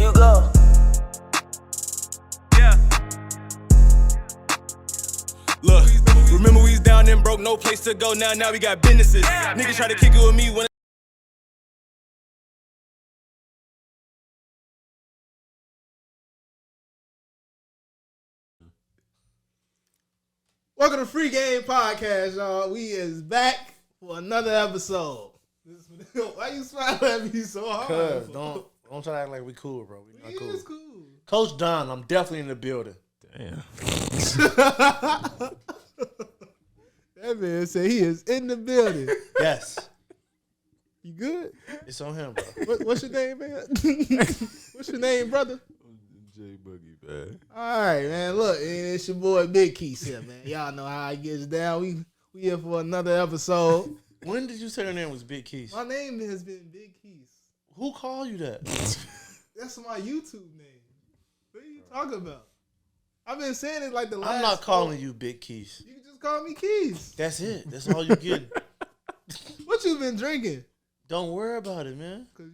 you go. Yeah. Look, remember we was down and broke, no place to go. Now we got businesses. Niggas try to kick it with me when Welcome to Free Game Podcast, y'all. We is back for another episode. Why you smiling at me so hard? Cuz, don't try to act like we cool, bro. We not cool. It's cool. Coach Don, I'm definitely in the building. Damn. That man said he is in the building. Yes. You good? It's on him, bro. What's your name, man? What's your name, brother? J Boogie, man. All right, man. Look, it's your boy Big Keys here, man. Y'all know how he gets down. We here for another episode. When did you say your name was Big Keys? My name has been Big Keys. Who called you that? That's my YouTube name. What are you talking about? I've been saying it like the last. I'm not calling you Big Keys. You can just call me Keys. That's it. That's all you get. What you been drinking? Don't worry about it, man. Cause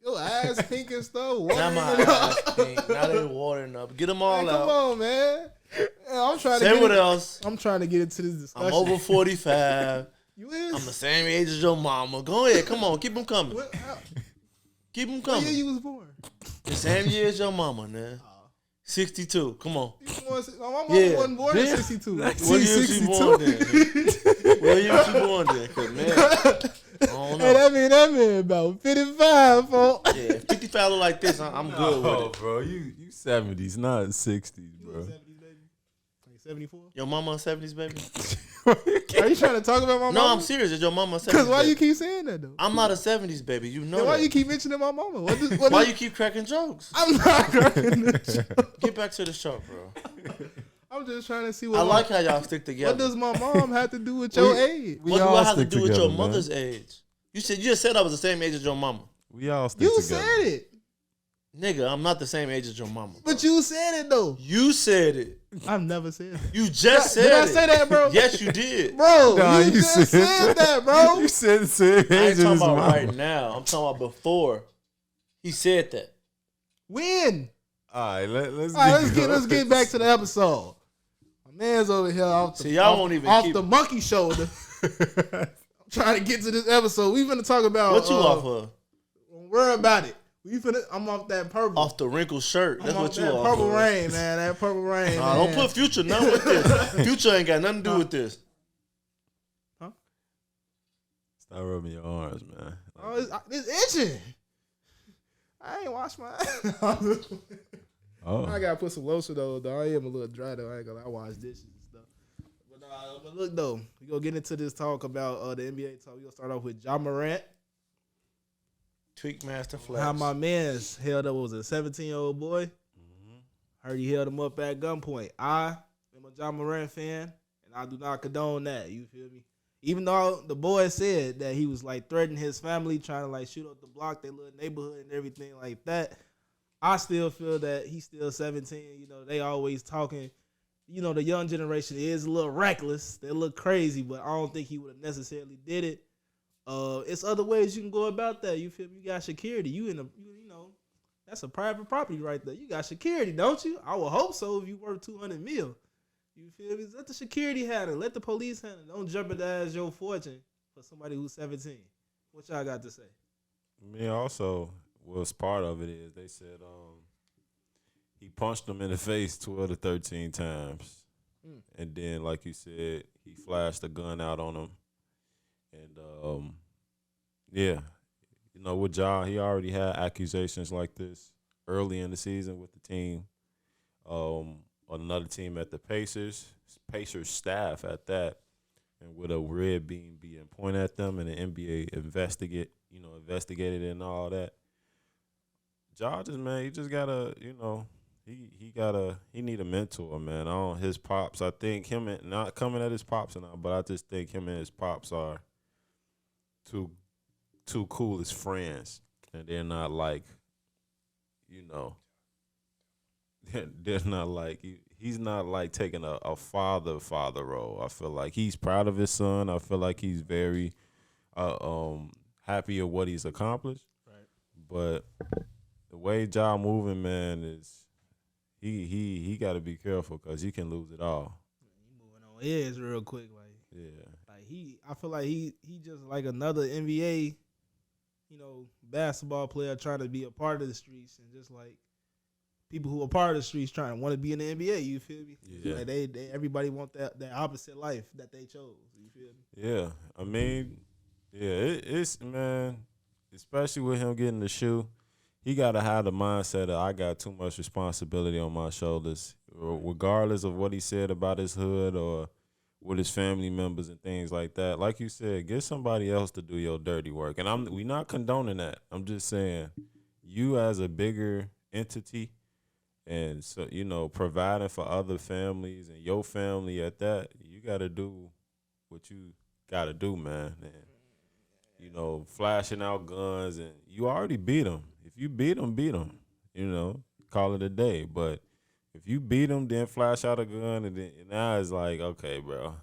your ass pink and stuff. Now my ass pink. Now they watering up. Get them all Man, out. come on, man. I'm trying Say to what else. I'm trying to get into this discussion. I'm over 45. You is? I'm the same age as your mama. Go ahead. Come on. Keep them coming. Keep them What coming. year you was born? The same year as your mama, man. 62. Come on. My mama Yeah. wasn't born in 62. What year she born then? What year she born then? 'Cause, man, I don't know. Hey, that mean about 55, folks. Yeah, 55 look like this. I'm good with Oh, it. bro, you 70s, not 60s, You bro. 70s, baby? Like 74? Your mama a 70s baby? Are you trying to talk about my mama? No, I'm serious. Is your mama a 70s Because why baby? you keep saying that, though? I'm not a 70s baby. You know Then why that. you keep mentioning my mama? What Why you keep cracking jokes? I'm not cracking the joke. Get back to the show, bro. I'm just trying to see what I like how y'all stick together. what does my mom have to do with your age? What do all I have to stick do with your together, man. mother's age? You just said I was the same age as your mama. We all stick You together. said it. Nigga, I'm not the same age as your mama. But you said it, though. You said it. I've never said it. You just said Did it. I say that, bro? Yes, you did. Bro, Nah, you just said that, bro. You said the same age I ain't as talking his about mama. right now. I'm talking about before. He said that. When? All right, let's Let's get back to the episode. My man's over here off the, See, y'all off, won't even off keep- the monkey shoulder. I'm trying to get to this episode. We finna talk about What you off of? Don't worry about it. I'm off that purple. Off the wrinkled shirt. That's I'm what off you that off purple of. rain, man. That purple rain. Nah, man. don't put Future none with this. Future ain't got nothing to do with this. Stop rubbing your arms, man. Oh, it's itching. I ain't washed my Oh, I gotta put some lotion though. I am a little dry though. I ain't gonna. I wash dishes and stuff. But look though, we gonna get into this talk about the NBA talk. We gonna start off with Ja Morant. Tweak Master Flex. How my man's held up was a 17-year-old boy. Heard he held him up at gunpoint. I am a Ja Morant fan, and I do not condone that. You feel me? Even though the boy said that he was like threatening his family, trying to like shoot up the block, their little neighborhood and everything like that. I still feel that he's still 17. You know, they always talking. You know, the young generation is a little reckless. They look crazy, but I don't think he would have necessarily did it. It's other ways you can go about that. You feel me? You got security. You know, that's a private property right there. You got security, don't you? I would hope so if you worth $200 million. You feel me? Let the security handle it. Let the police handle it. Don't jeopardize your fortune for somebody who's 17. What y'all got to say? I mean, also, what's part of it is they said he punched him in the face 12 to 13 times. And then, like you said, he flashed a gun out on him. And, yeah, you know, with Ja, he already had accusations like this early in the season with the team. Another team at the Pacers staff at that, and with a red beam being pointed at them, and the NBA investigated it and all that. Ja just, man, he just gotta, you know, he need a mentor, man. On his pops, I think him and not coming at his pops and all, but I just think him and his pops are two cool as friends, and they're not like, you know, they're not like he's not like taking a father role. I feel like he's proud of his son. I feel like he's very happy of what he's accomplished. Right. But the way Ja moving, man, is he got to be careful because he can lose it all. He moving on edge real quick, Yeah. I feel like he just like another NBA, basketball player trying to be a part of the streets, and just like people who are part of the streets trying to want to be in the NBA. You feel me? Yeah. Like they everybody want that opposite life that they chose. You feel me? Yeah, I mean, yeah, it's man, especially with him getting the shoe, he gotta have the mindset of I got too much responsibility on my shoulders, regardless of what he said about his hood or with his family members and things like that. Like you said, get somebody else to do your dirty work, and we not condoning that. I'm just saying, you as a bigger entity. And so, providing for other families and your family at that, you got to do what you got to do, man. And, flashing out guns, and you already beat them. If you beat them, call it a day. But if you beat them, then flash out a gun, and now it's like, okay, bro.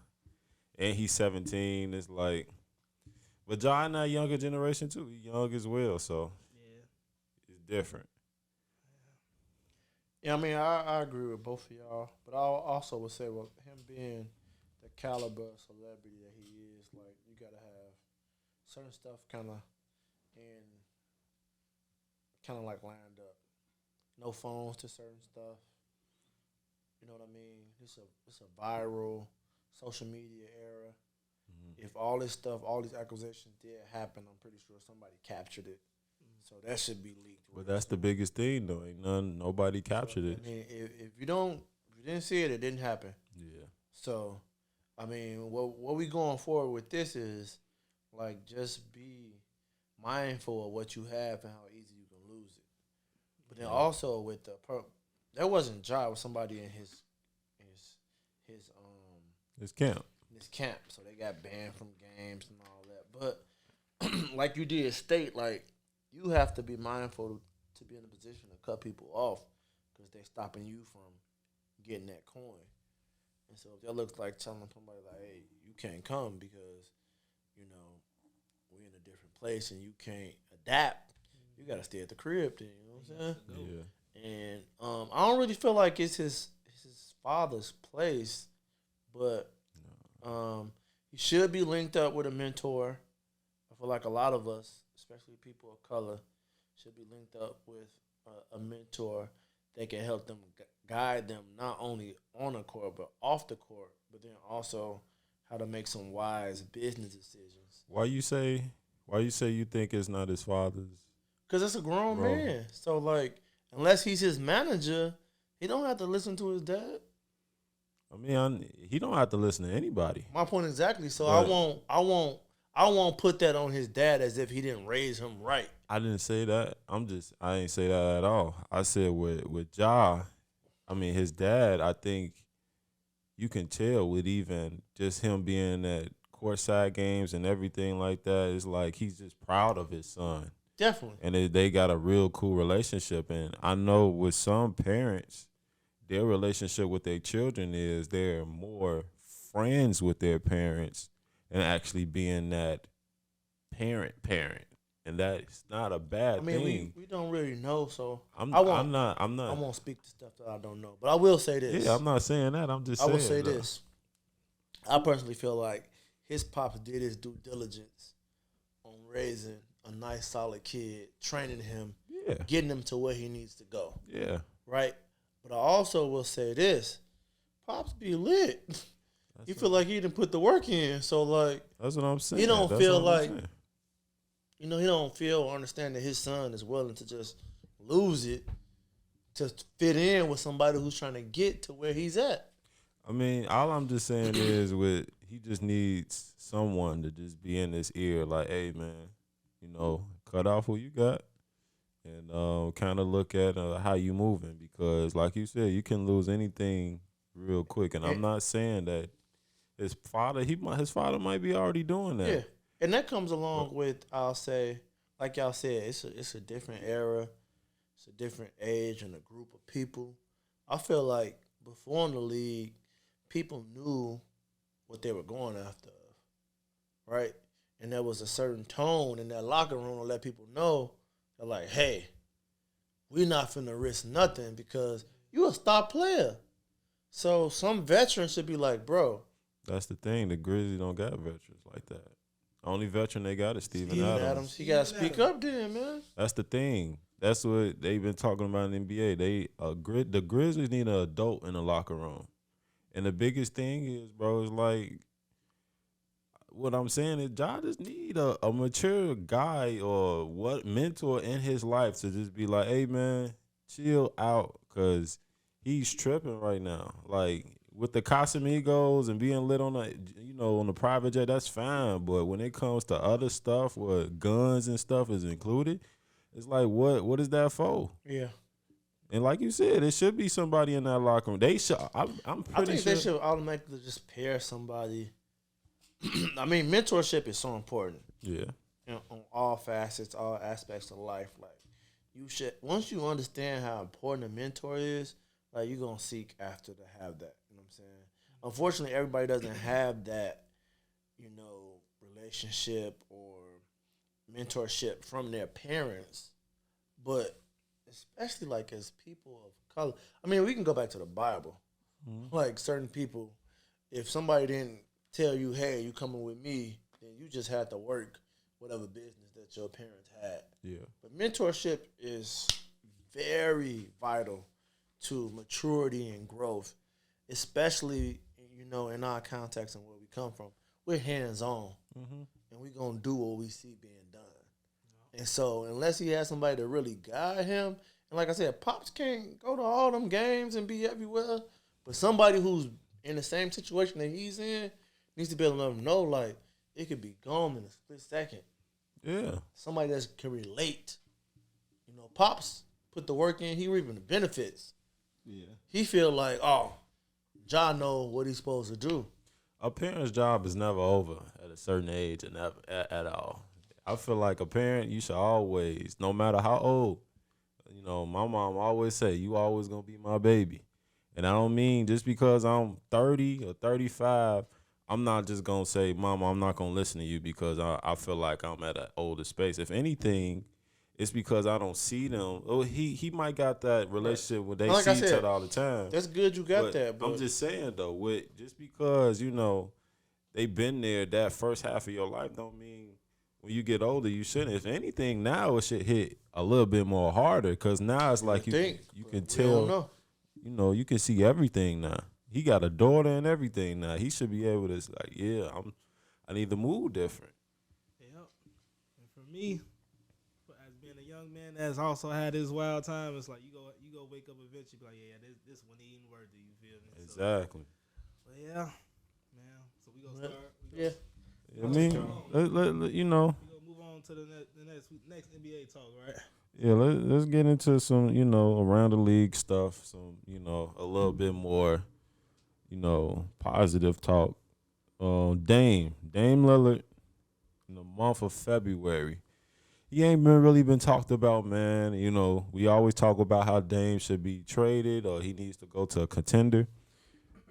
And he's 17. It's like, but John, that younger generation, too. He's young as well, so it's different. Yeah, I mean, I agree with both of y'all, but I also would say, with him being the caliber of celebrity that he is, like, you gotta have certain stuff kind of like lined up. No phones to certain stuff. You know what I mean? It's a viral social media era. Mm-hmm. If all this stuff, all these accusations did happen, I'm pretty sure somebody captured it. So that should be leaked. But that's the biggest thing, though. Nobody captured it. I mean, if you didn't see it, it didn't happen. Yeah. So, I mean, what we going forward with this is, like, just be mindful of what you have and how easy you can lose it. But then also with that wasn't Ja, it was somebody in his camp. His camp. So they got banned from games and all that. But like you did state, like, you have to be mindful to be in a position to cut people off because they're stopping you from getting that coin. And so if that looks like telling somebody, like, hey, you can't come because, we're in a different place and you can't adapt, you got to stay at the crib then, you know what I'm saying? Yeah. And I don't really feel like it's his father's place, but he should be linked up with a mentor. I feel like a lot of us, especially people of color, should be linked up with a mentor that can help them guide them not only on the court but off the court, but then also how to make some wise business decisions. Why you say you think it's not his father's? Because it's a grown man. So, like, unless he's his manager, he don't have to listen to his dad. I mean, he don't have to listen to anybody. My point exactly. So Right. I won't put that on his dad as if he didn't raise him right. I didn't say that. I ain't say that at all. I said with Ja, I mean, his dad, I think you can tell with even just him being at courtside games and everything like that. It's like he's just proud of his son. Definitely. And they got a real cool relationship. And I know with some parents, their relationship with their children is they're more friends with their parents and actually being that parent. And that's not a bad thing. I mean, we don't really know, so I'm not. I won't speak to stuff that I don't know. But I will say this. Yeah, I'm not saying that. I'm just saying. I will say this. I personally feel like his pops did his due diligence on raising a nice, solid kid, training him, getting him to where he needs to go. Yeah. Right? But I also will say this. Pops be lit. He feel like he didn't put the work in. So, like, that's what I'm saying. He don't feel like, he don't feel or understand that his son is willing to just lose it to fit in with somebody who's trying to get to where he's at. I mean, all I'm just saying is he just needs someone to just be in his ear like, hey, man, cut off what you got and kind of look at how you moving because, like you said, you can lose anything real quick. And I'm not saying that his father might be already doing that. Yeah, and that comes along with, I'll say, like y'all said, it's a different era, it's a different age and a group of people. I feel like before in the league, people knew what they were going after, right? And there was a certain tone in that locker room to let people know that, like, hey, we not finna risk nothing because you a star player. So some veterans should be like, bro. That's the thing. The Grizzlies don't got veterans like that. Only veteran they got is Steven Steven Adams. He gotta speak up then, man. That's the thing. That's what they've been talking about in the NBA. The Grizzlies need an adult in the locker room. And the biggest thing is, bro, is like what I'm saying is Ja just need a mature guy or what mentor in his life to just be like, hey man, chill out, cause he's tripping right now. Like with the Casamigos and being lit on on the private jet, that's fine. But when it comes to other stuff where guns and stuff is included, it's like what is that for? Yeah. And like you said, it should be somebody in that locker room. They should. I'm pretty I think sure they should automatically just pair somebody. I mean, mentorship is so important. Yeah. On all facets, all aspects of life. Like you should, once you understand how important a mentor is, like you're gonna seek after to have that. You know what I'm saying? Unfortunately, everybody doesn't have that, relationship or mentorship from their parents. But especially like as people of color, I mean, we can go back to the Bible. Mm-hmm. Like certain people, if somebody didn't tell you, hey, you coming with me, then you just had to work whatever business that your parents had. Yeah. But mentorship is very vital to maturity and growth, especially, in our context and where we come from. We're hands-on, and we're going to do what we see being done. Yeah. And so unless he has somebody to really guide him, and like I said, Pops can't go to all them games and be everywhere, but somebody who's in the same situation that he's in needs to be able to let him know, like, it could be gone in a split second. Yeah. Somebody that can relate. Pops put the work in, he reaping the benefits. Yeah. He feel like, Ja know what he's supposed to do. A parent's job is never over at a certain age and never at all. I feel like a parent, you should always, no matter how old, my mom always say, you always going to be my baby. And I don't mean just because I'm 30 or 35, I'm not just going to say, Mama, I'm not going to listen to you because I feel like I'm at an older space. If anything, it's because I don't see them. Oh, he might got that relationship where they see each other all the time. That's good you got that, but I'm just saying, though, just because, they been there that first half of your life don't mean when you get older you shouldn't. If anything, now it should hit a little bit more harder because now it's like you can tell, you can see everything now. He got a daughter and everything now. He should be able to, I need to move different. Yep. And for me, as being a young man that's also had his wild time, it's like you go wake up eventually, be like, yeah, this one ain't worth it. You feel me? Exactly. So, but yeah, man. So we gonna start. Yeah. I mean, let we gonna move on to the next NBA talk, right? Yeah, let's get into some, around the league stuff. Some, a little bit more, positive talk. Dame Lillard in the month of February. He ain't really been talked about, man. We always talk about how Dame should be traded or he needs to go to a contender.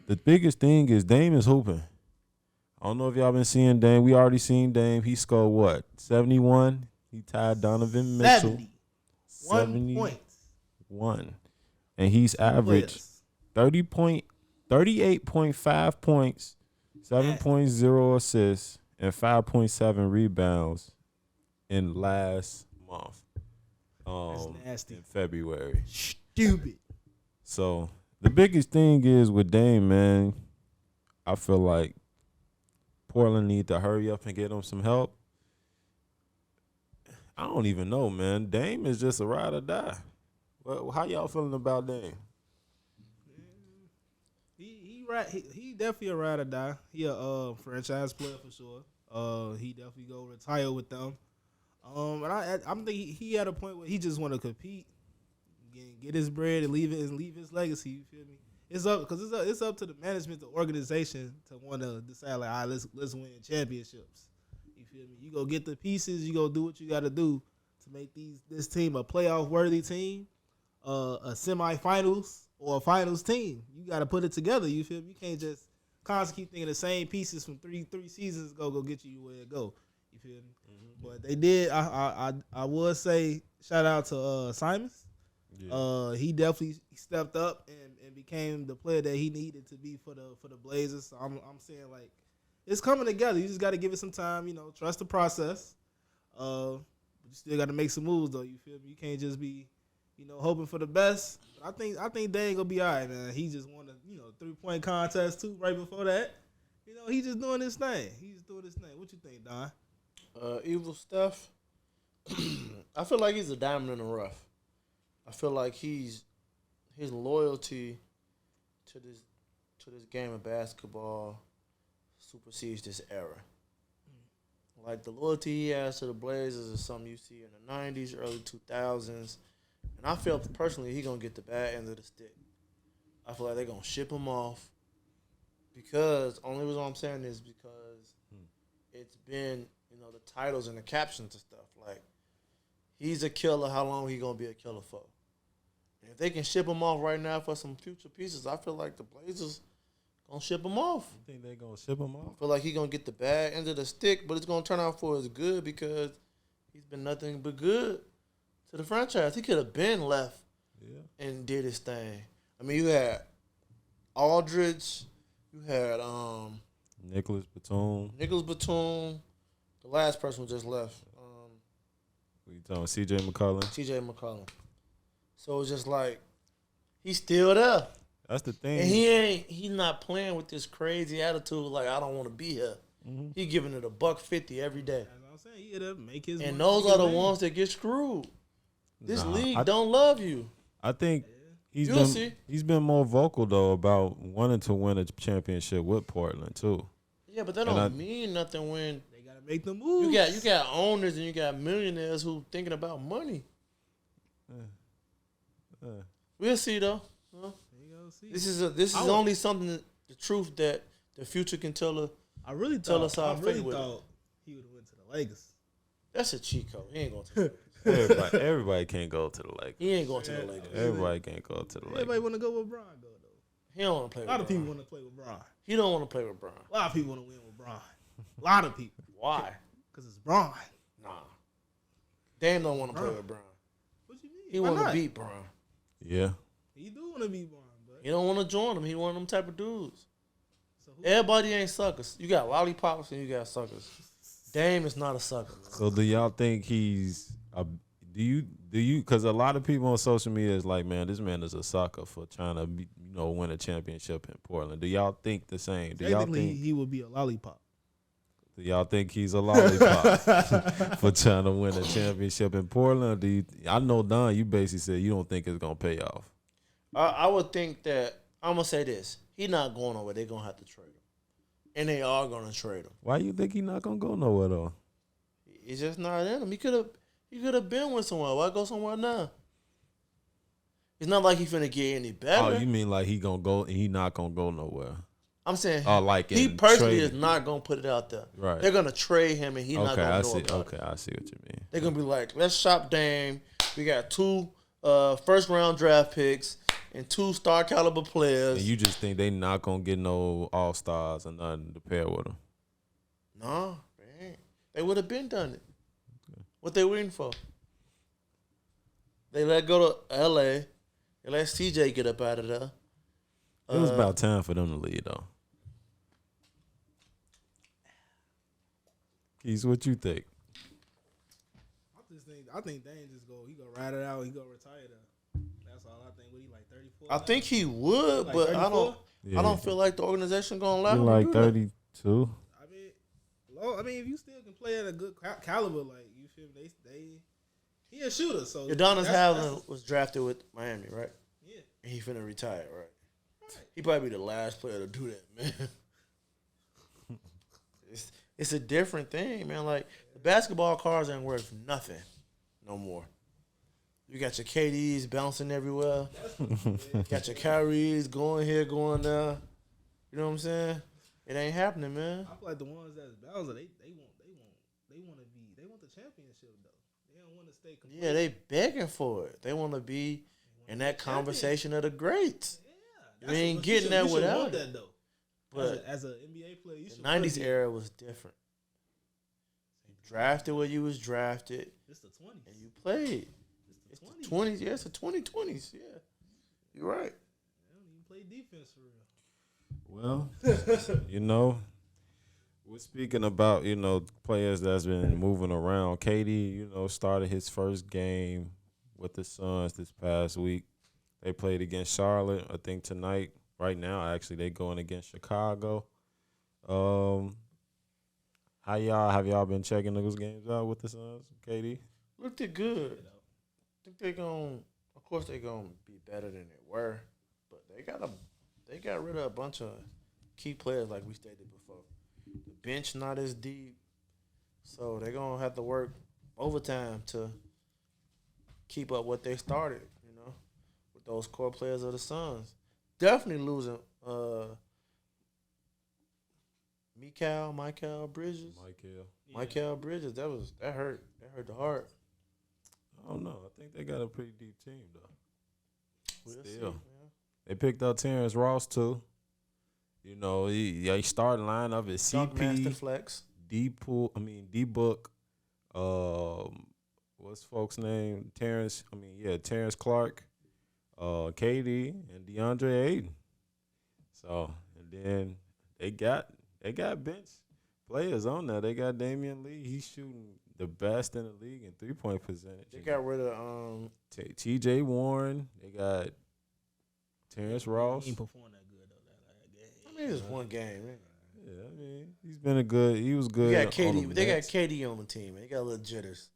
The biggest thing is Dame is hooping. I don't know if y'all been seeing Dame. We already seen Dame. He scored what? 71. He tied Donovan Mitchell. 71 points. 1. And he's averaged 38.5 points, 7.0 assists, and 5.7 rebounds in last month. That's nasty. In February. Stupid. So the biggest thing is with Dame, man, I feel like Portland need to hurry up and get him some help. I don't even know, man. Dame is just a ride or die. Well, how y'all feeling about Dame? He definitely a ride or die. He a franchise player for sure. He definitely go retire with them. And I'm thinking he at a point where he just want to compete, get his bread, and leave his legacy. You feel me? It's up to the management, the organization to want to decide like, all right, let's win championships. You feel me? You go get the pieces. You go do what you got to do to make this team a playoff worthy team, a semifinals or a finals team. You got to put it together. You feel me? You can't just constantly keep thinking the same pieces from three seasons ago go get you where it go. You feel me? Mm-hmm. But they did. I would say shout out to Simons. Yeah. He definitely stepped up and became the player that he needed to be for the Blazers. So I'm saying like it's coming together. You just got to give it some time. Trust the process. But you still got to make some moves though. You feel me? You can't just be hoping for the best. But I think Dane gonna be all right, man. He just won a 3-point contest too right before that. He just doing his thing. What you think, Don? Evil Steph. I feel like he's a diamond in the rough. I feel like his loyalty to this game of basketball supersedes this era. Like the loyalty he has to the Blazers is something you see in the 90s, early 2000s. And I feel personally he's going to get the bad end of the stick. I feel like they're going to ship him off because, only reason I'm saying is because it's been, the titles and the captions and stuff. Like, he's a killer. How long he going to be a killer for? And if they can ship him off right now for some future pieces, I feel like the Blazers going to ship him off. You think they're going to ship him off? I feel like he's going to get the bad end of the stick, but it's going to turn out for his good because he's been nothing but good to the franchise. He could have been left and did his thing. I mean, you had Aldridge. You had Nicholas Batum. The last person who just left. What you talking? C.J. McCollum. C.J. McCollum. So it's just like he's still there. That's the thing. And he's not playing with this crazy attitude like I don't want to be here. Mm-hmm. He giving it $150 every day. That's what I'm saying. He had to make his And money, those are the ones that get screwed. This league don't love you. I think You'll see. he's been more vocal though about wanting to win a championship with Portland too. Yeah, but that don't mean nothing when they gotta make the move. you got owners and you got millionaires who thinking about money. We'll see though. Huh? See. This is only something the truth that the future can tell us. I really thought he would have went to the Lakers. That's a cheat code. He ain't going to. Everybody can't go to the Lakers. He ain't going to the Lakers. Everybody can't go to the Lakers. Everybody want to go with Bron, though. He don't want to play with A lot of Bron. people want to play with Bron. He don't want to play with Bron. A lot of people want to win with Bron. A lot of people. Why? Because it's Bron. Nah. Dame don't want to play with Bron. What you mean? He want to beat Bron. Yeah. He do want to beat Bron, but He don't want to join him. He one of them type of dudes. so Everybody ain't suckers. You got lollipops and you got suckers. Dame is not a sucker. So do y'all think he's do you because a lot of people on social media is like, man, this man is a sucker for trying to win a championship in Portland. Do y'all think the same? Do y'all technically think he would be a lollipop. do y'all think he's a lollipop for trying to win a championship in Portland? I know Don, you basically said you don't think it's gonna pay off. I would think that I'm gonna say this: he not going nowhere. They're gonna have to trade him, and they are gonna trade him. Why you think he's not gonna go nowhere though? It's just not in him. He could have been with someone. Why go somewhere now? It's not like he finna get any better. Oh, you mean like he gonna go and he not gonna go nowhere? I'm saying like he in personally trade. is not gonna put it out there. Right. They're gonna trade him, and he's not gonna know about it. Okay, I see what you mean. They're gonna be like, let's shop Dame. We got 2 first round draft picks and 2 star caliber players. And you just think they not gonna get no all stars or nothing to pair with them? No, they ain't. They would have been done it. What they waiting for? They let go to L.A. They let CJ get up out of there. It was about time for them to leave, though. Keys, what you think? I think Dane just he go ride it out. He go retire there. That's all I think. What he like 34? I think he would, Like but 34? I don't feel like the organization gonna allow You him like to do that. 32? I mean, if you still can play at a good caliber, like you feel me, he a shooter. So Udonis Haslem was drafted with Miami, right? Yeah. And he finna retire, right? He probably be the last player to do that, man. It's a different thing, man. Like the basketball cards ain't worth nothing no more. You got your KDs bouncing everywhere. You got your Kyries going here, going there. You know what I'm saying? It ain't happening, man. I feel like the ones that's bouncing, they want the championship though. They don't want to stay complete. Yeah, they begging for it. They want to be in that conversation of the greats. Yeah, You ain't getting that without that it. though. But as an NBA player, you the should 90s era was different. You drafted where you was drafted, It's the 20s. and you played. It's the 20s. Yeah, it's the 2020s. Yeah, you're right. They don't even play defense for real. Well, we're speaking about, players that's been moving around. KD, started his first game with the Suns this past week. They played against Charlotte, I think tonight. Right now, actually, they going against Chicago. Have y'all been checking those games out with the Suns, KD? Looked it good. I think of course they're gonna be better than they were, but they got rid of a bunch of key players like we stated before. The bench not as deep, so they're gonna have to work overtime to keep up what they started. With those core players of the Suns, definitely losing. Michael Bridges. Michael Bridges. That hurt. That hurt the heart. I don't know. I think they got a pretty deep team though. We'll see, Still, man. they picked up Terrence Ross too. He starting lineup is Dunk Master CP, Flex. D-Book. What's folks' name? Terrence Clark, KD, and DeAndre Ayton. So, and then they got bench players on there. They got Damian Lee. He's shooting the best in the league in 3-point percentage. They got rid of T.J. Warren. They got Terrence Ross. He ain't perform that good though. I mean, it's one game. Man. Yeah, he was good. They got KD. They got KD on the team. Man. They got a little jitters.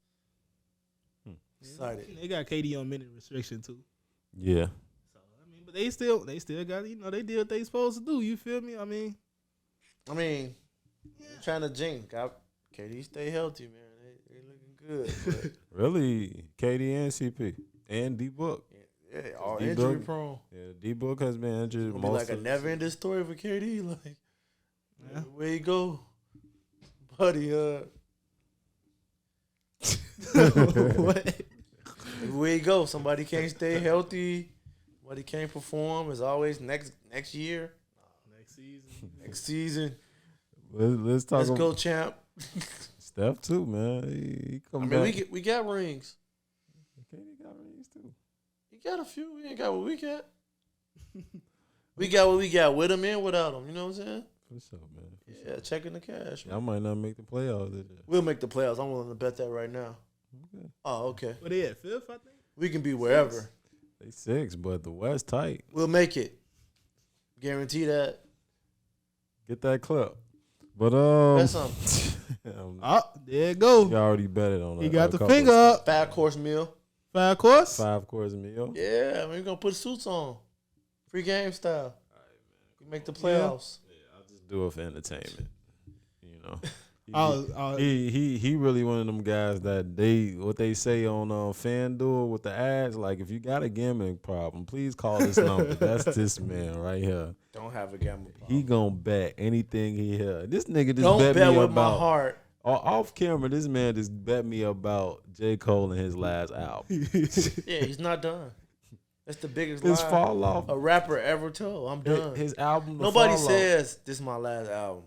Excited. They got KD on minute restriction too. Yeah. So but they still got they did what they supposed to do. You feel me? I'm trying to jinx. KD stay healthy, man. They looking good. But Really, KD and CP and D-Book. yeah, all D-Book. injury prone. Yeah, D-Book has been injured. It's gonna be like a never ending story for KD. Like, where you go, buddy? What? Where you go? Somebody can't stay healthy. Somebody can't perform. It's always next year. Next season. Let's talk. Let's go, champ. Steph too, man. He come I mean, back. we got rings. KD got rings too. He got a few. We ain't got what we got. We got what we got with him and without him. You know what I'm saying? For sure, man. Yeah, checking the cash. Man. Y'all might not make the playoffs this year. We'll make the playoffs. I'm willing to bet that right now. Okay. Oh, okay. But they at fifth, I think. We can be wherever. They 6, but the West tight. We'll make it. Guarantee that. Get that clip. But That's something. There it go. you already bet it on. He got the finger up. 5-course meal. 5 course. 5-course meal. Yeah, we're gonna put suits on. Free game style. We make the playoffs. Yeah, I'll just do it for entertainment. You know. I'll- He really one of them guys that what they say on FanDuel with the ads, like if you got a gambling problem, please call this number. That's this man right here. Don't have a gamble problem. He gonna bet anything he hear. This nigga just Don't bet bet me with about my heart. off camera. This man just bet me about J. Cole and his last album. Yeah, he's not done. That's the biggest His lie fall off. a rapper ever told. I'm done. His album. Nobody Fall Off. says this is my last album.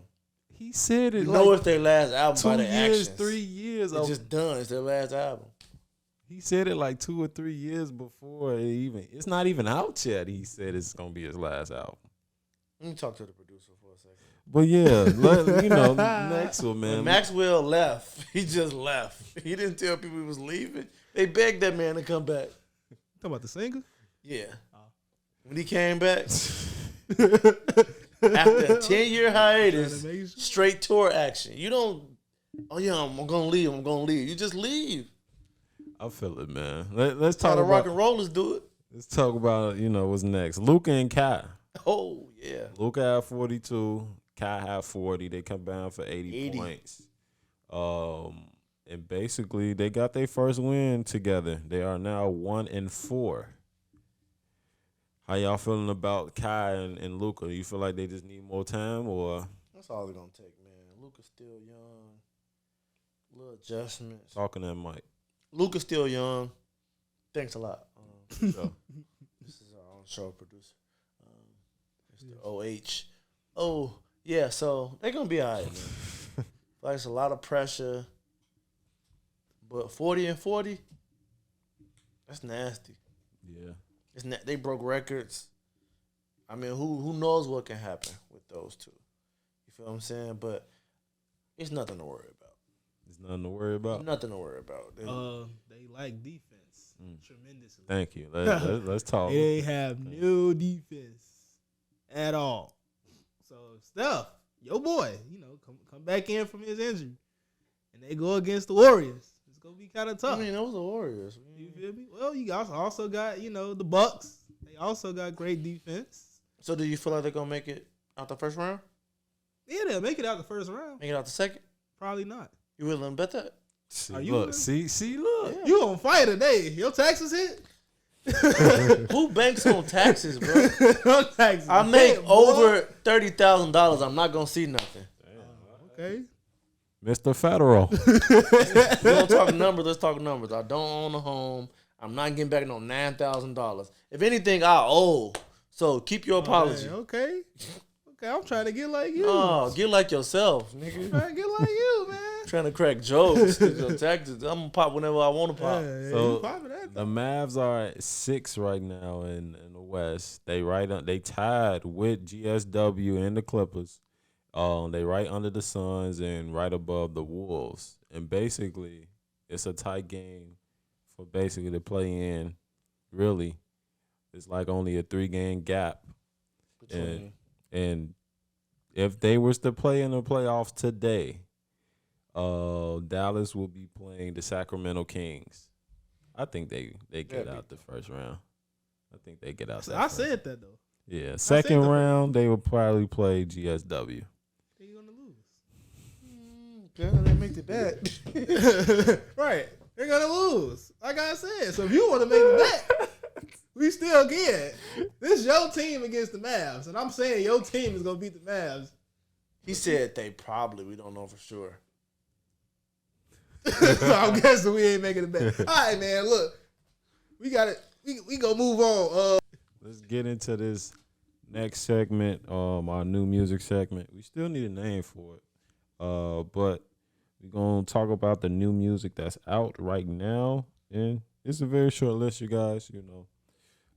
He said it. You know like it's their last album 2 by their years, actions. 3 years. It's just done. It's their last album. He said it like 2 or 3 years before it even. It's not even out yet. He said it's gonna be his last album. Let me talk to the producer for a second. But yeah, next one, man. When Maxwell left, he just left. He didn't tell people he was leaving. They begged that man to come back. Talking about the singer? Yeah. When he came back, after a 10-year hiatus, straight tour action. You don't, I'm going to leave. You just leave. I feel it, man. Let's How talk the about rock and rollers do it. Let's talk about what's next. Luka and Kai. Oh, yeah. Luka had 42. Kai had 40. They combined for 80 points. And basically they got their first win together. They are now 1-4. How y'all feeling about Kai and Luka? You feel like they just need more time, or That's all it's going to take, man. Luka's still young. Little adjustments. talking that mic? Luka's still young. Thanks a lot. So, This is our own show producer. Mr. OH. Oh, yeah, so they're going to be all right, man. Like, it's a lot of pressure. But 40-40, That's nasty. Yeah. They broke records. I mean, who knows what can happen with those two? You feel what I'm saying? But it's nothing to worry about. There's nothing to worry about. Nothing to worry about. They like defense tremendously. Thank you. Let's talk. They ain't have no defense at all. So Steph, your boy, come back in from his injury, and they go against the Warriors. It's gonna be kind of tough. I mean, those are Warriors. You feel me? Well, you also got the Bucks. They also got great defense. So do you feel like they're gonna make it out the first round? Yeah, they'll make it out the first round. Make it out the second? Probably not. You willing to bet that? See, Are you look, in? see, look. Yeah. You on fire today? Your taxes hit? Who banks on taxes, bro? Your taxes I make hit, boy. over $30,000. I'm not gonna see nothing. Okay. Mr. Federal. We don't talk numbers. Let's talk numbers. I don't own a home. I'm not getting back no $9,000. If anything, I owe. So keep your apology. Okay. I'm trying to get like you. Oh, get like yourself, nigga. Trying to get like you, man. Trying to crack jokes. Your taxes. I'm gonna pop whenever I want to pop. Yeah, So, you popping that. The Mavs are at 6 right now in the West. They tied with GSW and the Clippers. They right under the Suns and right above the Wolves. And basically, it's a tight game for basically to play in. Really, it's like only a 3-game gap. And if they was to play in the playoffs today, Dallas will be playing the Sacramento Kings. I think they get out the first round. I think they get out. I said that though. Yeah, second round they will probably play GSW. They're gonna lose. Okay, they make the bet. Right. They're gonna lose. Like I said. So if you want to make the bet, we still can. This is your team against the Mavs, and I'm saying your team is gonna beat the Mavs. He said they probably. We don't know for sure. So I'm guessing we ain't making a bet. All right, man. Look, we got it. We gonna move on. Let's get into this next segment. Our new music segment. We still need a name for it. But we're gonna talk about the new music that's out right now, and it's a very short list, you guys.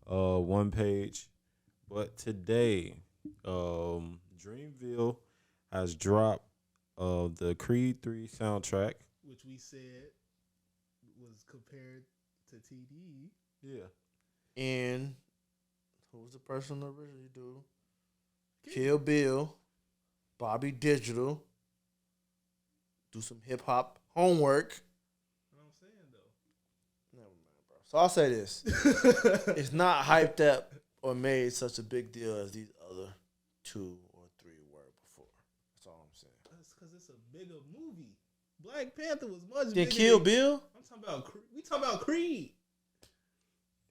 One page. But today, Dreamville has dropped the Creed 3 soundtrack. Which we said was compared to TD. Yeah. And who's the person that originally do? Kill Bill, Bobby Digital. Do some hip hop homework. You know what I'm saying though. Never mind, bro. So I'll say this: it's not hyped up or made such a big deal as these other 2 or 3 were before. That's all I'm saying. That's because it's a bigger movie. Black Panther was much Then bigger. Kill Bill. I'm talking about. We talking about Creed.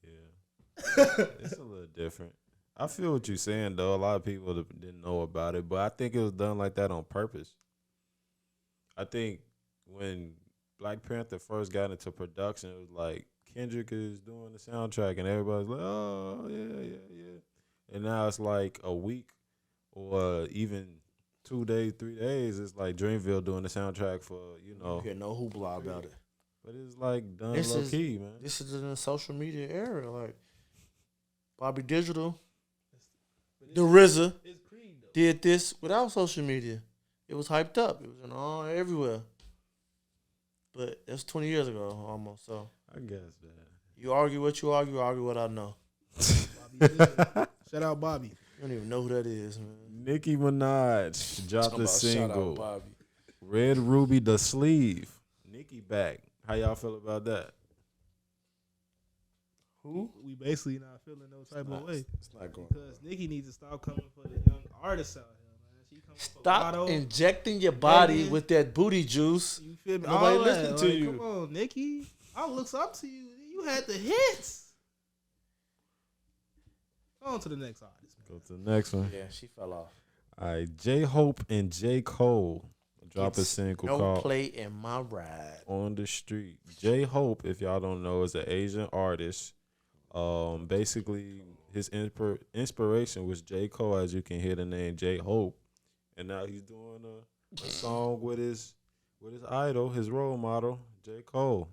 Yeah. It's a little different. I feel what you're saying, though. A lot of people didn't know about it, but I think it was done like that on purpose. I think when Black Panther first got into production, it was like Kendrick is doing the soundtrack, and everybody's like, oh, yeah. And now it's like a week or even 2 days, 3 days. It's like Dreamville doing the soundtrack for, You hear no hoopla about it. But it's like done This low is- key, man. This is in the social media era. Like Bobby Digital, the RZA It's Creed though. did this without social media. It was hyped up. It was in all everywhere. But that's 20 years ago almost. So I guess that. you argue what you argue what I know. Bobby Digital. Shout out Bobby. You don't even know who that is, man. Nicki Minaj dropped Talking a about shout out single. Bobby. Red Ruby the Sleeve. Nicki back. How y'all feel about that? Who? We basically not feeling no type of way It's not going. because Nicki needs to stop coming for the young artists out here, man. She coming for Stop Lotto. injecting your body Megan. with that booty juice. You feel me? Nobody All listening that. to Like, you. Come on, Nicki. I looks up to you. You had the hits. On to the next artist, man. Go to the next one. Yeah, she fell off. All right, J-Hope and J. Cole drop a It's single no called play in my ride. On the Street. J-Hope, if y'all don't know, is an Asian artist. Basically, his inspiration was J. Cole, as you can hear the name J-Hope. And now he's doing a song with his idol, his role model, J. Cole.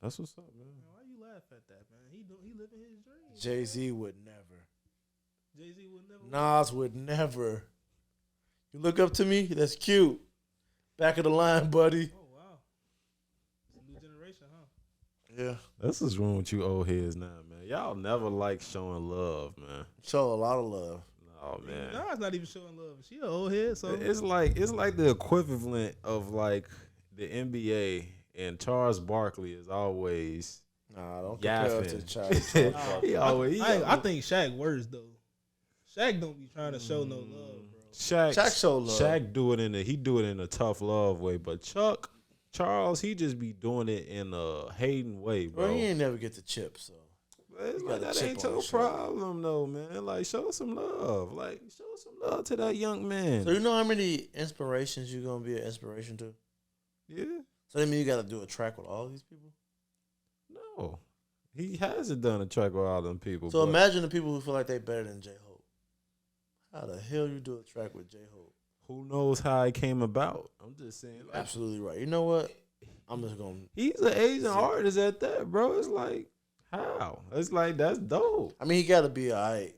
That's what's up, man. Why you laugh at that, man. He living his dream. Jay-Z would never. Jay-Z would never. Nas would never. You look up to me? That's cute. Back of the line, buddy. Oh wow, it's a new generation, huh? Yeah. That's what's wrong with you old heads now, man. Y'all never like showing love, man. Show a lot of love. Oh man. Nas not even showing love. She an old head, so It's like the equivalent of like the NBA and Charles Barkley is always Nah, don't compare it to yapping. Charles. He always. I think Shaq worse though. Shaq don't be trying to show no love, bro. Shaq show love. Shaq do it in a tough love way, but Charles, he just be doing it in a hating way, bro. Bro, he ain't never get the chip, so. It's He like got a that chip ain't on your his shoulder. problem though, man. Like show some love. Like show some love to that young man. So you know how many inspirations you're gonna be an inspiration to? Yeah. So that means you gotta do a track with all these people? No. He hasn't done a track with all them people. So but imagine the people who feel like they better than J-Hope. How the hell you do a track with J-Hope? who knows how it came about? I'm just saying. Like, Absolutely right. You know what? I'm just gonna. he's an Asian artist at that, bro. It's like, how? It's like, that's dope. I mean, he gotta be alright,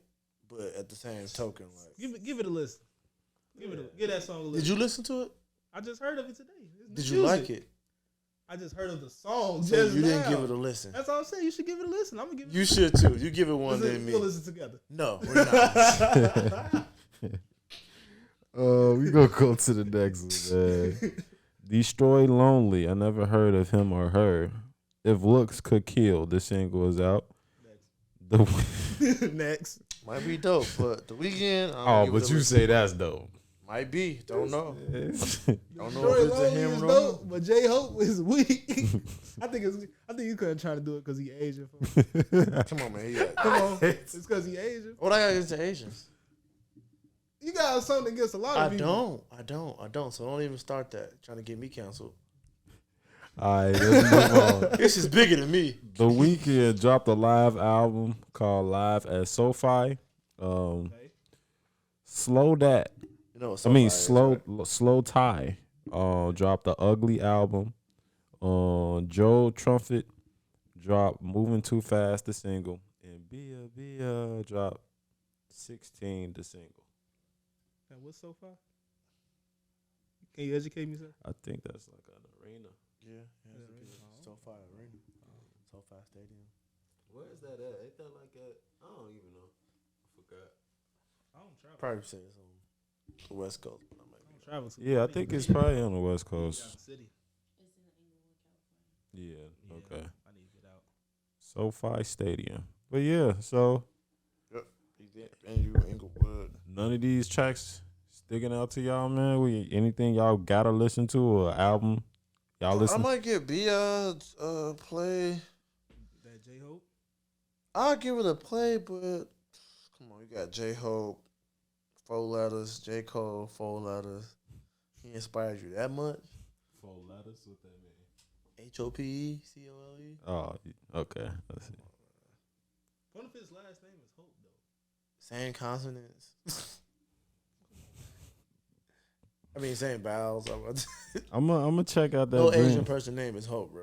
but at the same token, like. Give it a listen. Give that song a listen. Did you listen to it? I just heard of it today. It's Did you music. like it? I just heard of the song. So Just you didn't now. give it a listen. That's all I'm saying. You should give it a listen. I'm gonna give it. You should too. You give it one Listen, than me. we'll listen together. No, we're not. We gonna go to the next one, man. Destroy Lonely. I never heard of him or her. If Looks Could Kill. This single is out. Next. Might be dope, but the weekend. Oh, but you say that's dope. might be. Don't know. Don't know Story if it's a Lonely him is or dope, but J Hope is weak. I think he's couldn't try to do it because he Asian. Come on, man. Come on, it's because he Asian. What I got against the Asians? You got something against a lot of people. I don't. So don't even start that. Trying to get me canceled. All right, let's move on. This is bigger than me. The Weeknd dropped a live album called Live at SoFi. Slow That. You know, Slow Tie. Dropped the Ugly album. Joe Trumpet dropped Moving Too Fast, the single, and Bia dropped 16, the single. And what's so far? Can you educate me, sir? I think that's like an arena. Yeah, SoFi Arena, SoFi Stadium. Where is that at? Ain't that like at? I don't even know. I forgot. I don't travel. Probably say it's on the West Coast. But I might I be don't travel. So Yeah, I think it's probably on the West Coast. City. Yeah, Yeah, okay. I need to get out. SoFi Stadium. But yeah, so Andrew Inglewood. none of these tracks sticking out to y'all, man. Anything y'all gotta listen to or album y'all I listen? might get Bia play. That J Hope. I'll give it a play, but come on, you got J Hope, 4 letters, J Cole, 4 letters. He inspired you that much? 4 letters. What that mean? HOPECOLE. Oh, okay. Let's see. What if his last name is Hope though? Same consonants. I mean, same vowels. I'm gonna check out that. No Dream. Asian person name is Hope, bro.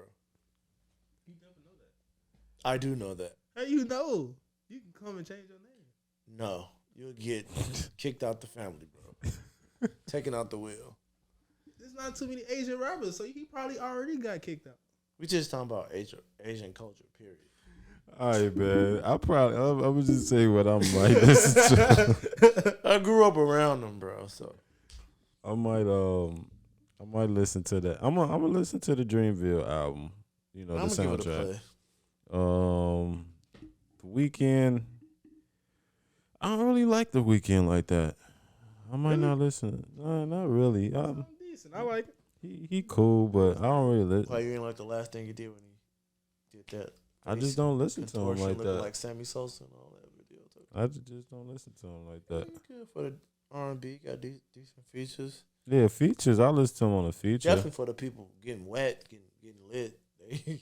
You never know that. I do know that. How you know? You can come and change your name. No, you'll get kicked out the family, bro. Taken out the wheel. There's not too many Asian rappers, so he probably already got kicked out. We just talking about Asian culture, period. All right, man. I'm gonna just say what I'm like. Listen to. I grew up around them, bro. So I might listen to that. I'm gonna listen to the Dreamville album. You know, I'm the gonna give it a soundtrack. play. The Weeknd. I don't really like The Weeknd like that. I might not listen. No, not really. Sound decent. I like it. He cool, but I don't really listen. Why you ain't like the last thing he did when he did that? I just don't listen to him Contortion like looking that. like Sammy Sosa and all that video. I just don't listen to him like that. He's good for the R&B. Got decent features. Yeah, features. I listen to him on a feature. Definitely for the people getting wet, getting lit. Hey,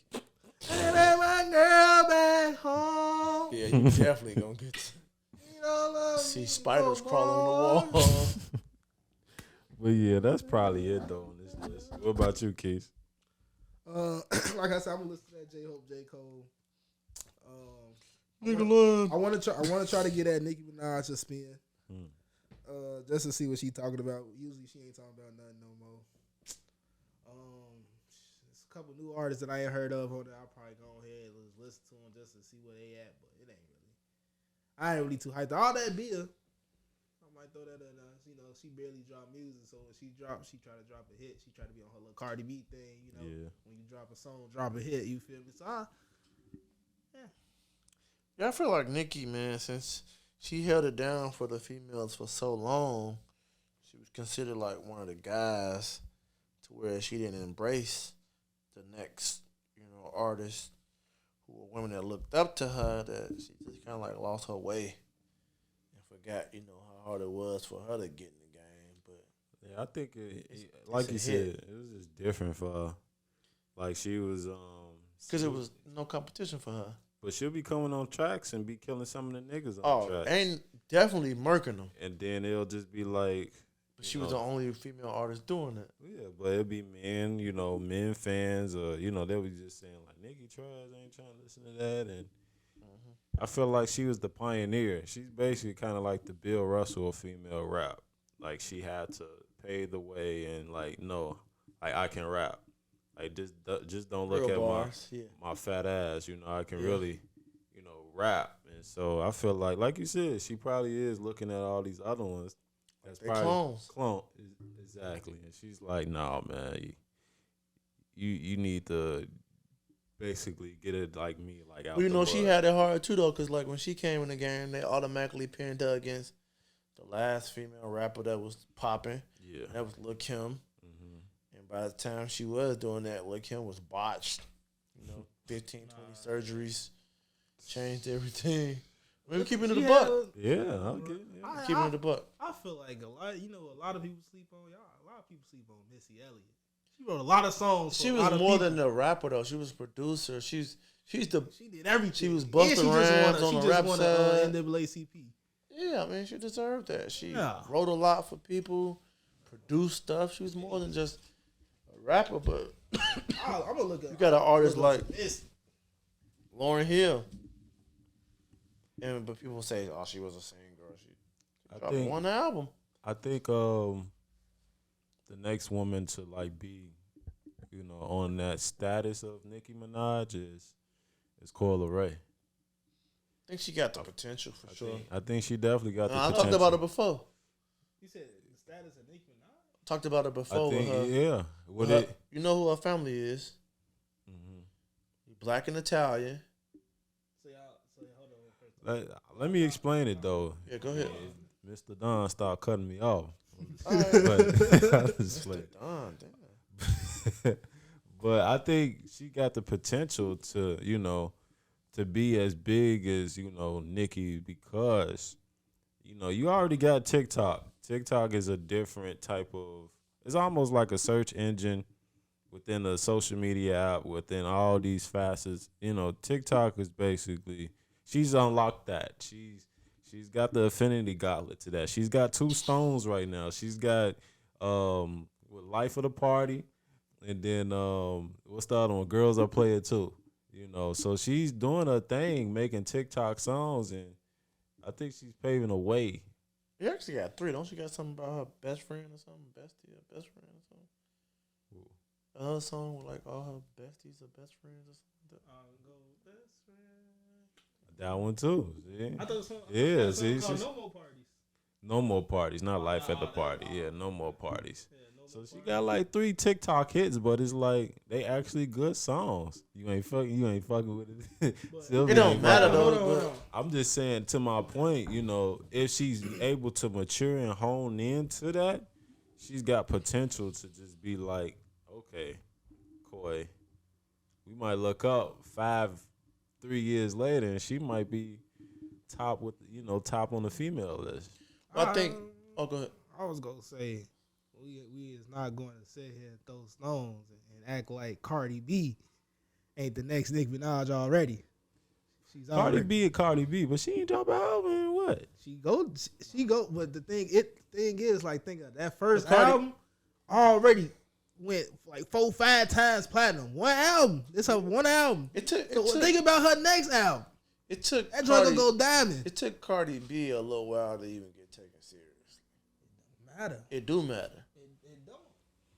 my girl back home. Yeah, you definitely gonna get You don't love see me spiders no crawling more. on the wall. But yeah, that's probably it though on this list. What about you, Keith? Like I said, I'm gonna listen to that J Hope, J Cole, I want to try to get at Nicki Minaj a spin. Just to see what she talking about. Usually she ain't talking about nothing no more. There's a couple new artists that I ain't heard of on there. I'll probably go ahead and listen to them just to see where they at, but it ain't really. I ain't really too hyped. All that beer, I might throw that in there. You know, she barely drop music, so when she drops, she try to drop a hit. She try to be on her little Cardi B thing, you know. Yeah. When you drop a song, drop a hit, you feel me? So, Yeah, I feel like Nicki, man, since she held it down for the females for so long, she was considered like one of the guys to where she didn't embrace the next, artists who were women that looked up to her, that she just kind of like lost her way and forgot, how hard it was for her to get in the game. But yeah, I think like you said, it was just different for her. Like she was, because it was no competition for her. but she'll be coming on tracks and be killing some of the niggas on tracks. And definitely murking them. And then it'll just be like, But she was the only female artist doing it. yeah, but it'll be men, men fans, or they'll be just saying like, Nicki trash, I ain't trying to listen to that. And I feel like she was the pioneer. She's basically kind of like the Bill Russell of female rap. Like she had to pave the way and like, no, like I can rap. Like just don't look Real at bars, my fat ass. I can really, rap. And so I feel like you said, she probably is looking at all these other ones. That's They probably clones. Exactly. And she's like, nah, man, you need to basically get it like me, like out. Well, she had it hard too though, because like when she came in the game, they automatically pinned her against the last female rapper that was popping. Yeah. That was Lil' Kim. And by the time she was doing that, Lil' Kim was botched. 15, 20 surgeries, changed everything. Maybe keeping it a buck. Yeah, I'll get it. Yeah. Keeping it a buck. I feel like a lot of people sleep on y'all. A lot of people sleep on Missy Elliott. She wrote a lot of songs. She was more than a rapper though. She was a producer. She did everything. She was Busta Rhymes on the rap side. NAACP. Yeah, I mean, she deserved that. She wrote a lot for people, produced stuff. She was more than just a rapper, but I'm gonna look at. You got an artist like Missy. Lauryn Hill, but people say, "Oh, she was a singer." She dropped one album. I think the next woman to like be, on that status of Nicki Minaj is called Leray. I think she got the potential for sure. I think she definitely got the I potential. talked about it before. You said the status of Nicki Minaj. Talked about it before with her. Yeah. You know who her family is? Black and Italian. Hold on. Let me explain it though. Yeah, go ahead. Mr. Don started cutting me off. Right. Mr. Don, damn. But I think she got the potential to, to be as big as, Nicki, because, you already got TikTok. TikTok is a different type of, it's almost like a search engine within a social media app, within all these facets. TikTok is basically, she's unlocked that. She's got the affinity gauntlet to that. She's got 2 stones right now. She's got Life of the Party, and then what's the other one? Girls Are Player Too. So she's doing her thing, making TikTok songs, and I think she's paving a way. You actually got 3. Don't you got something about her best friend or something? Bestie or best friend or something? Another song with like all her besties or best friends or something. That one too. See? I thought it was some, yeah, see, see, No More Parties. No More Parties, not Life at the Party. Yeah, No More Parties. So she got like 3 TikTok hits, but it's like they actually good songs. You ain't fucking with it. It don't matter though. I'm just saying, to my point, if she's able to mature and hone into that, she's got potential to just be like, okay, Koi, we might look up 3 years later, and she might be top top on the female list. I think. Oh, go ahead. I was gonna say, we is not going to sit here and throw stones and act like Cardi B ain't the next Nicki Minaj already. She's Cardi B, but she ain't drop an album and what? She go. But the thing is, like, think of that first album already went like 4-5 times platinum. One album. It's her one album. It took think about her next album. It took That drug Cardi, will go diamond. It took Cardi B a little while to even get taken seriously. Matter. It do matter. It don't.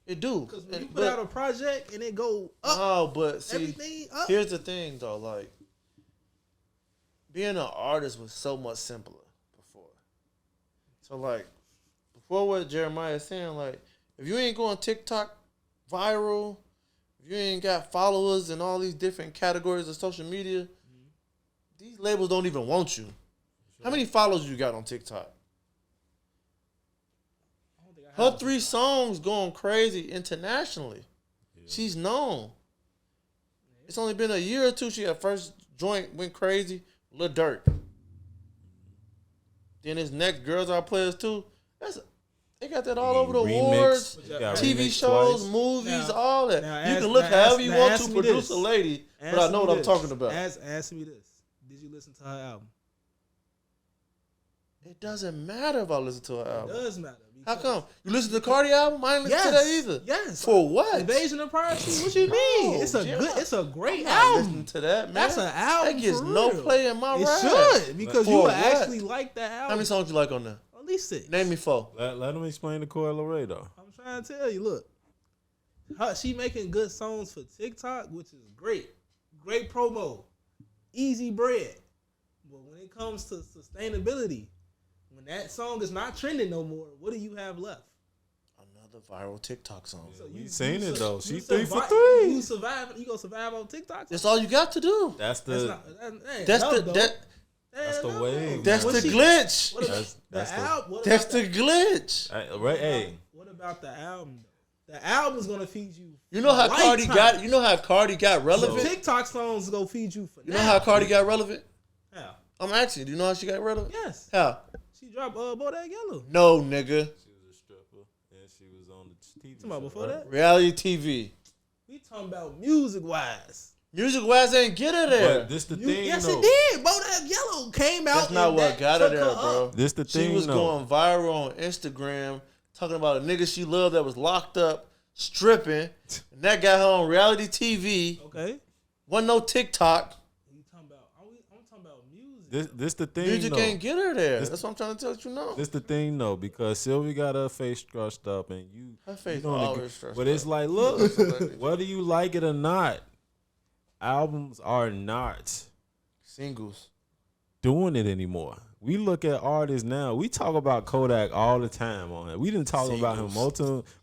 It do. Because when you put out a project and it go up, oh, but see, everything up. here's the thing though, like being an artist was so much simpler before. So like before what Jeremiah is saying, like if you ain't going TikTok viral, if you ain't got followers in all these different categories of social media, these labels don't even want you. How many followers you got on TikTok? Her 3 songs going crazy internationally. Yeah. She's known. It's only been a year or two. She had first joint went crazy. Lil Durk. Then his next Girls Are Players too. They got that all over the awards, TV shows, twice. movies, all that. You can look however you want to produce a lady, but I know what I'm talking about. Ask me this. Did you listen to her album? It doesn't matter if I listen to her album. It does matter. How come? You listen to the Cardi album? I ain't listen to that either. Yes. For what? Invasion of Privacy? What you mean? It's a great album. Listen to that, man. That's an album. That gets no play in my rap. It should, because you would actually like that album. How many songs you like on there? At least 6. Name me 4. Let him explain the Coi Leray though. I'm trying to tell you, look. She making good songs for TikTok, which is great. Great promo. Easy bread. But when it comes to sustainability, when that song is not trending no more, what do you have left? Another viral TikTok song. So you seen it though. She 3 for 3. You survive. You gonna survive on TikTok? That's all you got to do. That's the wave. That's the glitch. That's the glitch. Right? Hey. What about the album? The album's gonna feed you. You know how Cardi got. You know how Cardi got relevant. So TikTok songs gonna feed you for. You know how Cardi got relevant? How? I'm asking you. Do you know how she got relevant? Yes. How? She dropped Bodak Yellow. No, nigga. She was a stripper and she was on the TV. Talking about before that? Reality TV. We talking about music wise. Music wise ain't get her there. But this the thing. Yes, though. it did. Bodak Yellow came out. That's not what got her there, bro. This the thing. She was though. going viral on Instagram talking about a nigga she loved that was locked up stripping, and that got her on reality TV. Okay. Wasn't no TikTok. I'm talking about music. This the thing. Music though. can't get her there. That's what I'm trying to tell you know. This the thing though, because Sylvie got her face scratched up, and her face you always scratched but it's up. like, look, whether you like it or not, albums are not Singles doing it anymore. We look at artists now. We talk about Kodak all the time on it. We didn't talk about him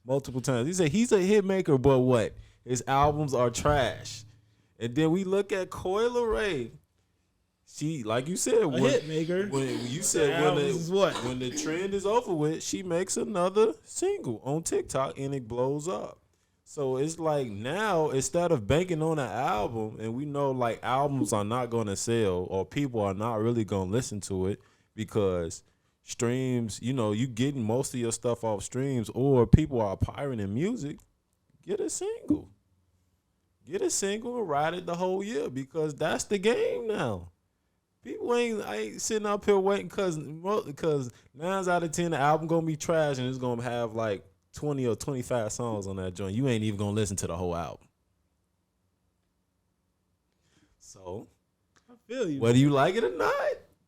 multiple times. He said he's a hit maker, but what? His albums are trash. And then we look at Coi Leray. She, like you said, hit maker. When you said when the trend is over with, she makes another single on TikTok and it blows up. So it's like now, instead of banking on an album, and we know like albums are not going to sell or people are not really going to listen to it because streams, you getting most of your stuff off streams or people are pirating music, get a single. Get a single and ride it the whole year because that's the game now. People ain't sitting up here waiting because 9 out of 10 the album going to be trash and it's going to have like 20 or 25 songs on that joint. You ain't even gonna listen to the whole album. So, I feel you. Whether you like it or not,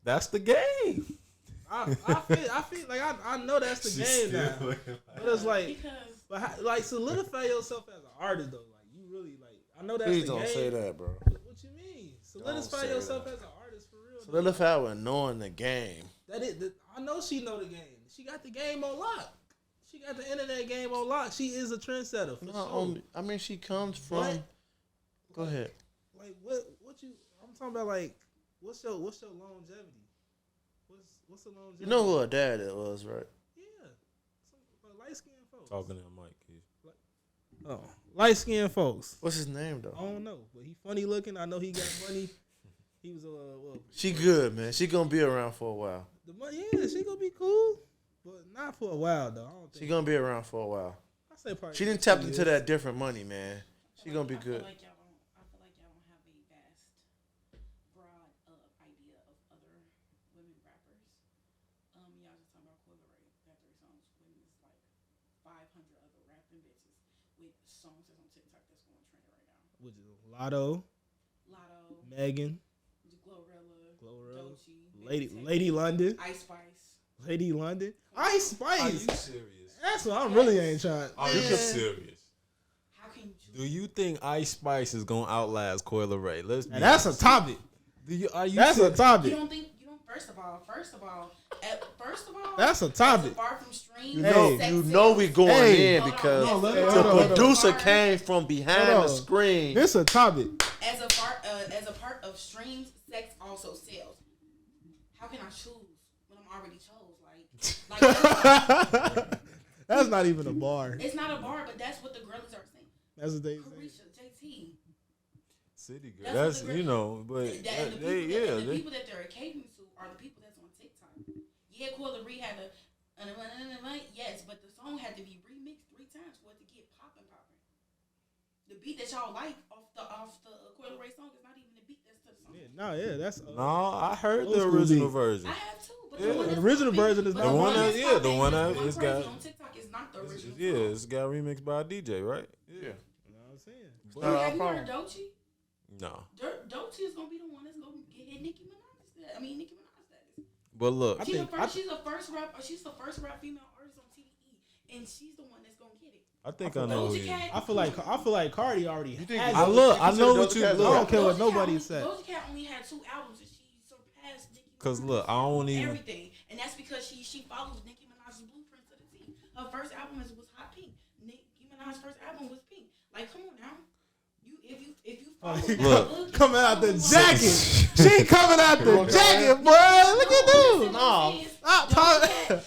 that's the game. I feel like I know that's the game now. But it's like, solidify yourself as an artist though. Like you really like. I know that's Please the don't game. say that, bro. What you mean? Solidify yourself as an artist for real. Solidify with knowing the game. I know she know the game. She got the game on lock. She got the internet game on lock. She is a trendsetter. I mean, she comes from. Go ahead. Like what you? I'm talking about like what's your longevity? What's the longevity? You know who her dad was, right? Yeah, some light skinned folks. Talking to him, Mike. Light skinned folks. What's his name though? I don't know, but he funny looking. I know he got money. He was She good, man. She gonna be around for a while. The money, yeah, she gonna be cool. But not for a while though. I don't think she gonna be around for a while. I say probably. She didn't tap into that different money, man. She gonna be good. I feel like y'all don't have a vast, broad idea of other women rappers. Y'all just talking about Coi Leray, that 3 songs when it's like 500 other rapping bitches with songs that's on TikTok that's going trend right now. Which is Lotto, Lotto, Megan, Glorilla, Lady London. Ice Spice. Lady London. Ice Are you Spice. serious? That's what I really ain't trying. Are you Man. serious? How can you choose? Do you think Ice Spice is gonna outlast Coi Leray? Let's be And that's a honest. topic. Are you That's a serious? topic. You don't think? You don't. First of all. That's a topic. Far from stream. You Hey. know we going Hey. in because Hold on, hold the on. producer came from behind Hold the on. screen. This a topic. As a part of streams, sex also sells. How can I choose when I'm already chose? Like That's not even a bar. it's not a bar, but that's what the girls are saying. That's what they say. Carisha, JT. City girl. That's That's what the you know, but And the people that they're catering to are the people that's on TikTok. Yeah, Coi Leray had yes, but the song had to be remixed 3 times for it to get popping. The beat that y'all like off the Coi Leray song is not even the beat that's to the song. That's no, I heard Old the school original beat. version. I have too, but Yeah. the one The that's original popping- version is but not the mine. that's Yeah, the popping one is that one it's crazy got- on TikTok is not the original. Yeah, song. it's got remixed by a DJ, right? Yeah. You know what I'm saying? Have you heard problem. of Doechii? No, Doechii is gonna be the one that's gonna get hit Nicki Minaj status. but look, She's think- the first rap female artist on TDE, and she's the one that's gonna get it. I think I know. Doja Who Cat. I feel like Cardi already. think has I it. look. I know Doja what you Cat's I don't look. care what Doja nobody Cat said. Doja Cat only had 2 albums and she surpassed Nicki Minaj. Cause look, I don't even. Everything, and that's because she follows Nicki Minaj's blueprint to the T. Her first album was Hot Pink. Nicki Minaj's first album was Pink. Like, come on now. If you follow that Look. Coming out the jacket. She coming out the jacket, boy. Look at this. No. Stop talking.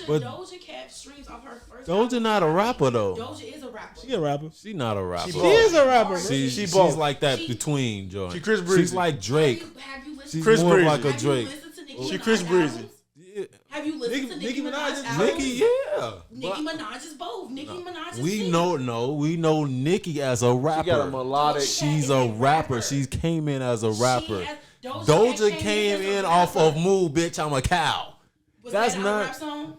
But- Doja Cat streams off her first. Doja album. not a rapper though. Doja is a rapper. She a rapper. She not a rapper. She is a rapper. She's both. like that She- between Joy. She Chris Breezy. She's like Drake. Have you listened She's Chris more Breezy. like a have Drake. You listened to Nicki She Minaj Chris Breezy. albums? Yeah. Have you listened to Nicki Nicki Minaj Minaj's is albums? Nicki, yeah. Nicki Minaj is both. Nicki Minaj is We singing. we know Nicki as a rapper. She got a melodic. She's is a a rapper. rapper. She came in as a She rapper. has- Doja came as a in off rapper. of Moo, bitch, I'm a cow. Was that's that not- a rap song?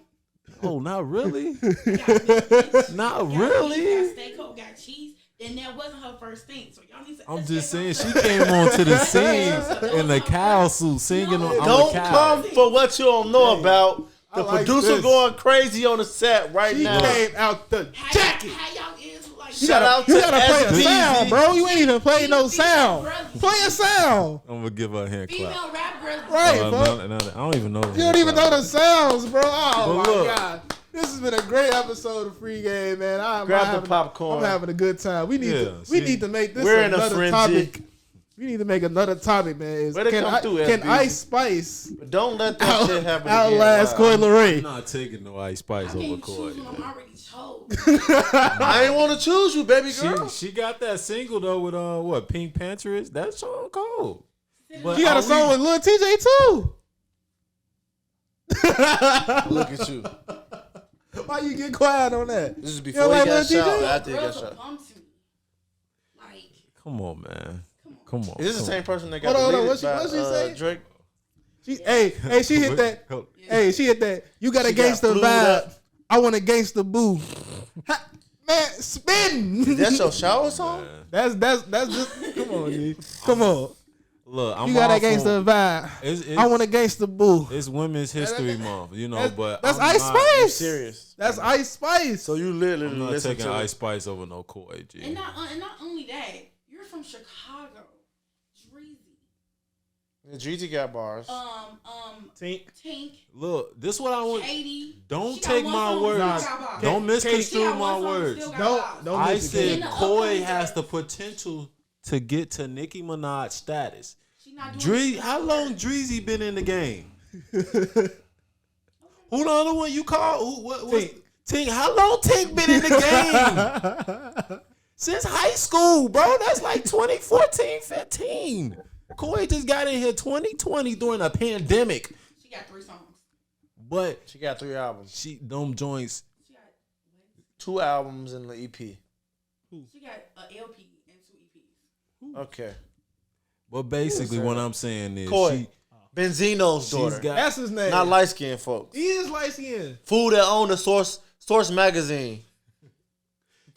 Oh, not really. Got me, bitch. Not Got really. me, got steak, got cheese, and that wasn't her first thing. So y'all need to. I'm let's just get saying, back she to- came onto the scene in the cow suit singing on I'm a Don't cow. come for what you don't know about. The like producer this. going crazy on the set right She now. came out the How jacket. How y'all is like? Shout out You to gotta play a SBZ. sound, bro. You ain't even playing no sound. Play a sound. I'm gonna give her a hand clap. Female rap girls. Right, Oh, bro. no, I don't even know. You don't even know the sounds, bro. Oh But my look. god. This has been a great episode of Free Game, man. Grab the popcorn. I'm having a good time. We need Yeah, we see, need to make this we're in a another frenzy. topic. We need to make another topic, man. Is Where they come through, can SBZ? Ice Spice But don't let that shit happen outlast Coi again. I'm Leray? not taking no Ice Spice I over can't Coi. choose when I'm already chose. I ain't want to choose you, baby girl. She got that single though with what Pink Panther is that song cold. But You got are a song we- with Lil TJ too. Look at you. Why you get quiet on that? This is You before don't he like got Lil shot. TJ? Or after he got Girls are shot. bum to me. Like, Come on, man. Come on. Is this the come same on. person that got Hold on, deleted what she by say? Drake? Hey, she hit that. Hold- Hey, she hit that. You got a She got gangster flued vibe. up. I want a gangster boo. Man, spin. That's your shower song? That's just. Come on, G. Come on. Look, I'm You got all a gangster for- vibe. It's, I want a gangster boo. It's Women's History Month, you know, That's, but that's I'm Ice not, Spice. Serious. That's Ice Spice. So you literally I'm not listen taking to Ice Spice over no Coi, G. and not only that, you're from Chicago, Dreezy, Dreezy got bars. Tink. Tink, Look, this what I want. Katie. Don't She got take one my song, words. still got bars. Don't She misconstrue got my one song, words. still got bars. Don't I listen to said In the Kate. Coi upcoming has draft. the potential to get to Nicki Minaj status. She not doing Dree, how long Dreezy been in the game? Who the other one you call? Who, what's Tink. Tink? How long Tink been in the game? Since high school, bro. That's like 2014, 15. Coi just got in here 2020 during a pandemic. She got 3 songs. But She got 3 albums. them joints. She got 2 albums in the EP. She got an LP and 2 EPs. Okay. But basically, what I'm saying is, Coi. Benzino's she's daughter. got. That's his name. Not light skinned folks. He is light skinned. Fool that own the Source Magazine.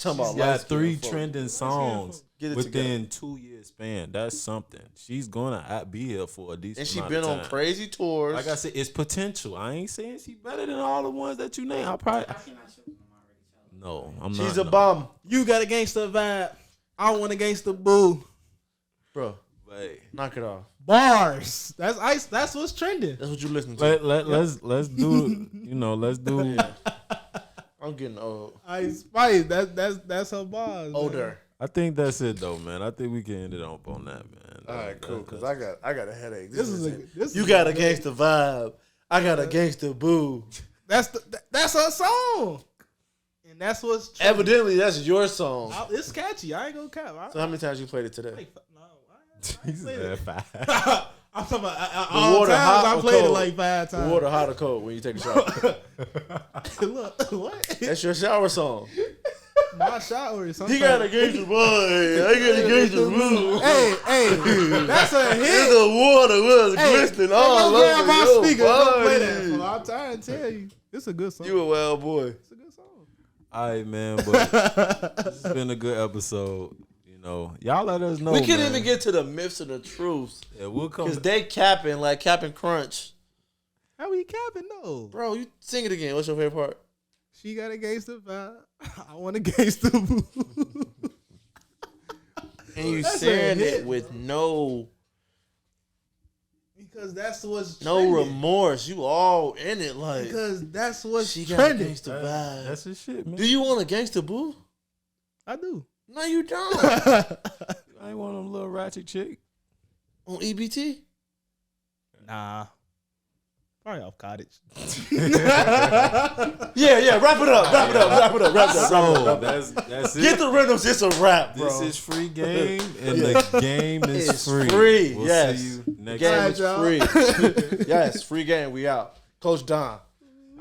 Talking about She's got light-skinned 3 folk. trending songs Get it within 2 years span. That's something. She's gonna be here for a decent And she amount been of on time. crazy tours. Like I said, it's potential. I ain't saying she better than all the ones that you name. I probably I cannot shoot them already. no. I'm not. She's a no. bum, You got a gangster vibe. I want a gangster boo. bro. But Knock it off. Bars. That's ice. That's what's trending. That's what you listen to. let's do. You know, let's do. I'm getting old. Ice Spice. That's her bars. Older. I think that's it though, man. I think we can end it up on that, man. All right, cool. Because I got a headache. This is it. this You is got a gangster vibe. I got a gangster boo. That's her song. And that's what's trending. Evidently, that's your song. It's catchy. I ain't gonna cap. So how many times you played it today? No, He said 5. I'm talking about all water times hot I or played it cold? like 5 The times. water hot or cold when you take a shower? Look, what? That's your shower song. My shower. He got a gangster boy. I got a gangster boo. Hey, that's a hit. The water was glistening all Don't grab over my your speaker. Don't play that. body. fool. I'm trying to tell you, it's a good song. You a wild boy. It's a good song. All right, man. But this has been a good episode. You know, y'all let us know. We can't man. even get to the myths and the truths. Yeah, we'll come. Because they capping like Cap'n Crunch. How we capping though? Bro, you sing it again. What's your favorite part? She got a gangster vibe. I want a gangster boo. And you That's a saying hit, it with no Because that's what's no trending. remorse. You all in it like Because that's what's she got a trending. gangster vibe. That's his shit, man. Do you want a gangster boo? I do. No, you don't. I ain't one of them little ratchet chick. On EBT? Nah. Probably off cottage. Yeah. Wrap it up. So that's it. Get the rhythms. It's a wrap, bro. This is free game, and the game is It's free. free, We'll yes. see you next game time. is y'all. free. Yes, free game. We out. Coach Don.